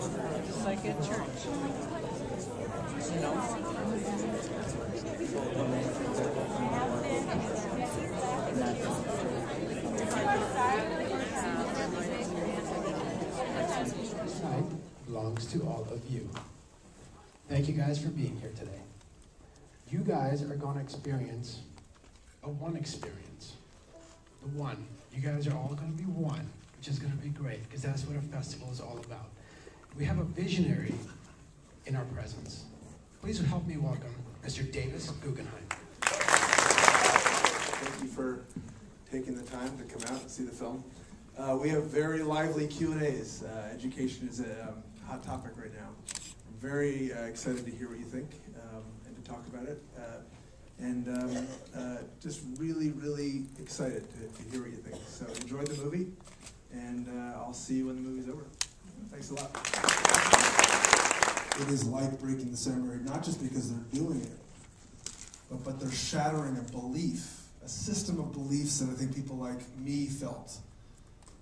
Just like at church. You know? Tonight belongs to all of you. Thank you guys for being here today. You guys are going to experience a one experience. The one. You guys are all going to be one, which is going to be great, because that's what a festival is all about. We have a visionary in our presence. Please help me welcome Mr. Davis Guggenheim. Thank you for taking the time to come out and see the film. We have very lively Q&As. Education is a hot topic right now. I'm very excited to hear what you think and to talk about it. Just really, really excited to hear what you think. So enjoy the movie, and I'll see you when the movie's over. Thanks a lot. It is like breaking the ceremony, not just because they're doing it, but they're shattering a belief, a system of beliefs that I think people like me felt,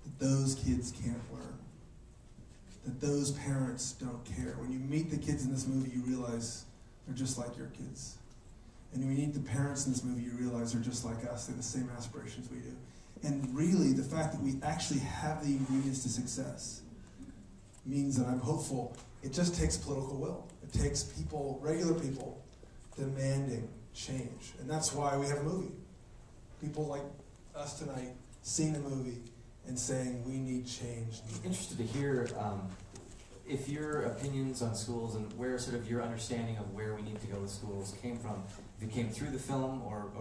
that those kids can't learn, that those parents don't care. When you meet the kids in this movie, you realize they're just like your kids. And when you meet the parents in this movie, you realize they're just like us. They have the same aspirations we do. And really, the fact that we actually have the ingredients to success means that I'm hopeful. It just takes political will. It takes people, regular people, demanding change. And that's why we have a movie. People like us tonight seeing the movie and saying, we need change. I'm interested to hear if your opinions on schools and where sort of your understanding of where we need to go with schools came from. If it came through the film, or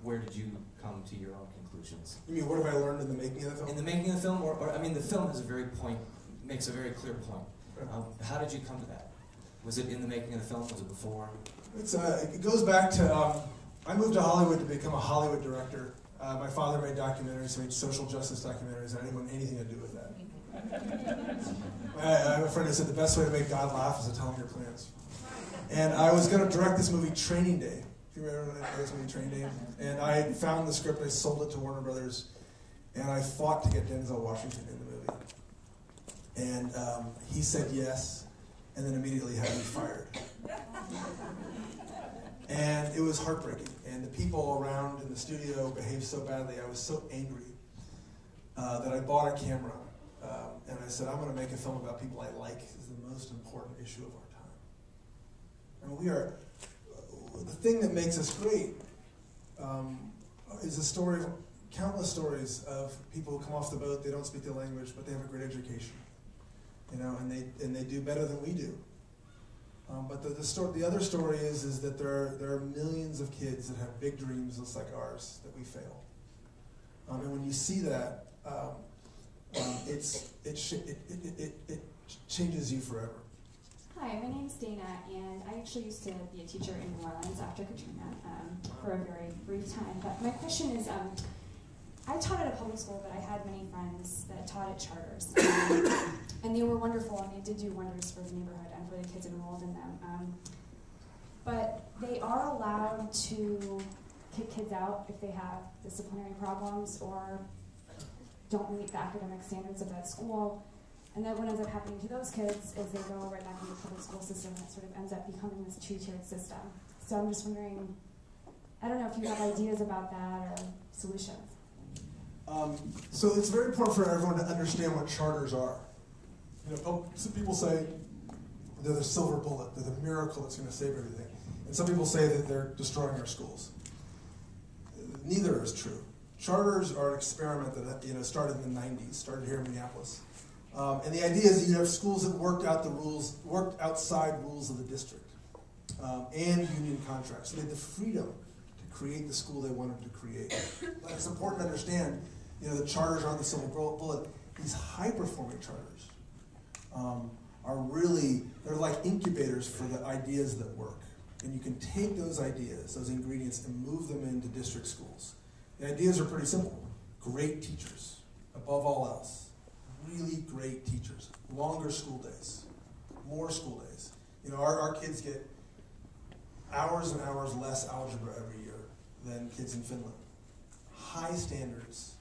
where did you come to your own conclusions? You mean, what have I learned in the making of the film? In the making of the film, or I mean, the film has a very makes a very clear point. How did you come to that? Was it in the making of the film? Was it before? It goes back to, I moved to Hollywood to become a Hollywood director. My father made documentaries, made social justice documentaries, and I didn't want anything to do with that. I have a friend who said the best way to make God laugh is to tell him your plans. And I was going to direct this movie, Training Day. If you remember this movie, Training Day? And I had found the script, I sold it to Warner Brothers, and I fought to get Denzel Washington in the movie. And he said yes, and then immediately had me fired. And it was heartbreaking. And the people around in the studio behaved so badly. I was so angry that I bought a camera. And I said, I'm going to make a film about people I like. This is the most important issue of our time. And the thing that makes us great is a story, countless stories of people who come off the boat, they don't speak the language, but they have a great education. You know, and they do better than we do. But the other story is that there are millions of kids that have big dreams just like ours that we fail. And when you see that, it changes you forever. Hi, my name's Dana, and I actually used to be a teacher in New Orleans after Katrina for a very brief time. But my question is, I taught at a public school, but I had many friends that taught at charters. And they were wonderful, and they did do wonders for the neighborhood and for the kids enrolled in them. But they are allowed to kick kids out if they have disciplinary problems or don't meet the academic standards of that school. And then what ends up happening to those kids is they go right back into the public school system, and it sort of ends up becoming this two-tiered system. So I'm just wondering, I don't know if you have ideas about that or solutions. So it's very important for everyone to understand what charters are. You know, some people say they're the silver bullet, they're the miracle that's going to save everything. And some people say that they're destroying our schools. Neither is true. Charters are an experiment that started in the 90s, started here in Minneapolis. And the idea is that you have schools that worked outside rules of the district and union contracts. So they had the freedom to create the school they wanted to create. But it's important to understand, the charters aren't the silver bullet. These high-performing charters they're like incubators for the ideas that work. And you can take those ideas, those ingredients, and move them into district schools. The ideas are pretty simple. Great teachers, above all else. Really great teachers. Longer school days. More school days. Our kids get hours and hours less algebra every year than kids in Finland. High standards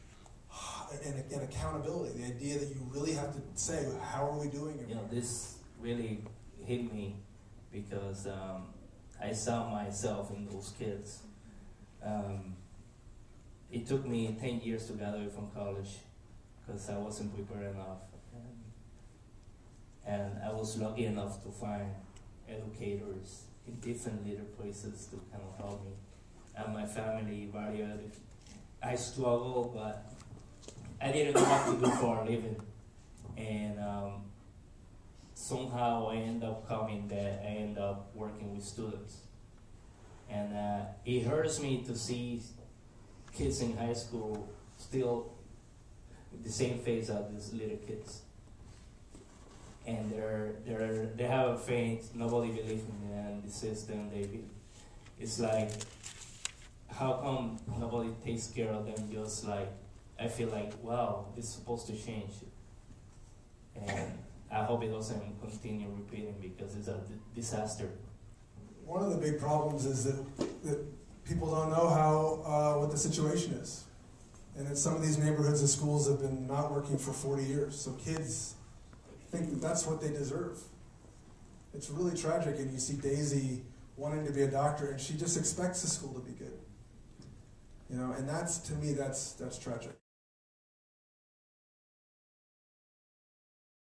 and accountability. The idea that you really have to say, how are we doing it? This really hit me because I saw myself in those kids. It took me 10 years to graduate from college because I wasn't prepared enough. And I was lucky enough to find educators in different little places to kind of help me. And my family valued. I struggled, but I didn't know what to do for a living. And somehow I ended up coming there. I ended up working with students. And it hurts me to see kids in high school still with the same face as these little kids. And they have a faith, nobody believes in them, the system, it's like, how come nobody takes care of them? Just like, I feel like, wow, this is supposed to change. And I hope it doesn't continue repeating because it's a disaster. One of the big problems is that people don't know what the situation is. And in some of these neighborhoods, the schools have been not working for 40 years. So kids think that that's what they deserve. It's really tragic, and you see Daisy wanting to be a doctor, and she just expects the school to be good. You know, and to me, that's tragic.